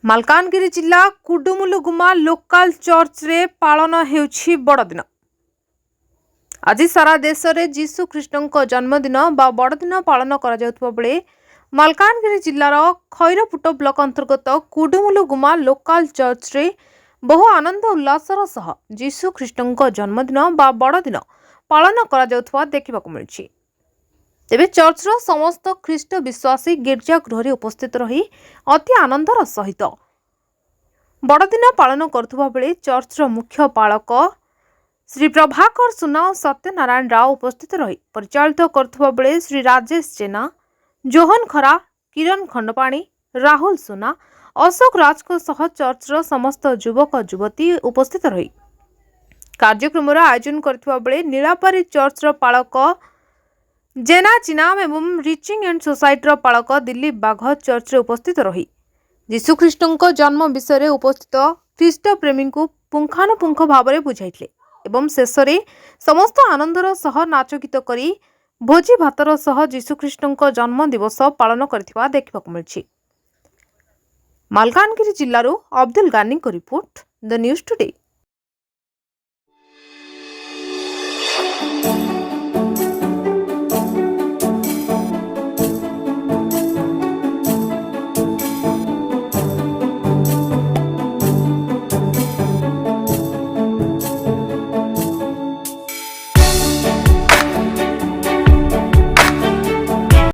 ମାଲକାନଗିରି ଜିଲ୍ଲା କୁଡୁମୁଲୁଗୁମା ଲୋକାଲ ଚର୍ଚ୍ଚରେ ପାଳନ ହେଉଛି ବଡ଼ଦିନ। ଆଜି ସାରା ଦେଶରେ ଯୀଶୁ ଖ୍ରୀଷ୍ଟଙ୍କ ଜନ୍ମଦିନ ବା ବଡ଼ଦିନ ପାଳନ କରାଯାଉଥିବା ବେଳେ ମାଲକାନଗିରି ଜିଲ୍ଲାର ଖଇରପୁଟ ବ୍ଲକ ଅନ୍ତର୍ଗତ କୁଡୁମୁଲୁଗୁମା ଲୋକାଲ ଚର୍ଚ୍ଚରେ ବହୁ ଆନନ୍ଦ ଉଲ୍ଲାସର ସହ ଯୀଶୁ ଖ୍ରୀଷ୍ଟଙ୍କ ଜନ୍ମଦିନ ବା ବଡ଼ଦିନ ପାଳନ କରାଯାଉଥିବା ଦେଖିବାକୁ ମିଳିଛି। ତେବେ ଚର୍ଚ୍ଚର ସମସ୍ତ ଖ୍ରୀଷ୍ଟ ବିଶ୍ୱାସୀ ଗୀର୍ଜାଗୃହରେ ଉପସ୍ଥିତ ରହି ଅତି ଆନନ୍ଦର ସହିତ ବଡ଼ଦିନ ପାଳନ କରୁଥିବା ବେଳେ ଚର୍ଚ୍ଚର ମୁଖ୍ୟ ପାଳକ ଶ୍ରୀ ପ୍ରଭାକର ସୁନା ଓ ସତ୍ୟନାରାୟଣ ରାଓ ଉପସ୍ଥିତ ରହି ପରିଚାଳିତ କରୁଥିବା ବେଳେ ଶ୍ରୀ ରାଜେଶ ଜେନା, ଜୋହନ ଖରା, କିରଣ ଖଣ୍ଡପାଣି, ରାହୁଲ ସୁନା, ଅଶୋକ ରାଜଙ୍କ ସହ ଚର୍ଚ୍ଚର ସମସ୍ତ ଯୁବକ ଯୁବତୀ ଉପସ୍ଥିତ ରହି କାର୍ଯ୍ୟକ୍ରମର ଆୟୋଜନ କରିଥିବା ବେଳେ ନୀଳାପାରି ଚର୍ଚ୍ଚର ପାଳକ ଜେନା ଚିନାମ ଏବଂ ରିଚିଂ ଏଣ୍ଡ ସୋସାଇଟିର ପାଳକ ଦିଲ୍ଲୀପ ବାଘ ଚର୍ଚ୍ଚରେ ଉପସ୍ଥିତ ରହି ଯୀଶୁଖ୍ରୀଷ୍ଟଙ୍କ ଜନ୍ମ ବିଷୟରେ ଉପସ୍ଥିତ ଖ୍ରୀଷ୍ଟ ପ୍ରେମୀଙ୍କୁ ପୁଙ୍ଖାନୁପୁଙ୍ଖ ଭାବରେ ବୁଝାଇଥିଲେ ଏବଂ ଶେଷରେ ସମସ୍ତ ଆନନ୍ଦର ସହ ନାଚ ଗୀତ କରି ଭୋଜି ଭାତର ସହ ଯୀଶୁଖ୍ରୀଷ୍ଟଙ୍କ ଜନ୍ମ ଦିବସ ପାଳନ କରିଥିବା ଦେଖିବାକୁ ମିଳିଛି। ମାଲକାନଗିରି ଜିଲ୍ଲାରୁ ଅବଦୁଲ ଗାନିଙ୍କ ରିପୋର୍ଟ, ଦ ନ୍ୟୁଜ୍ ଟୁଡେ।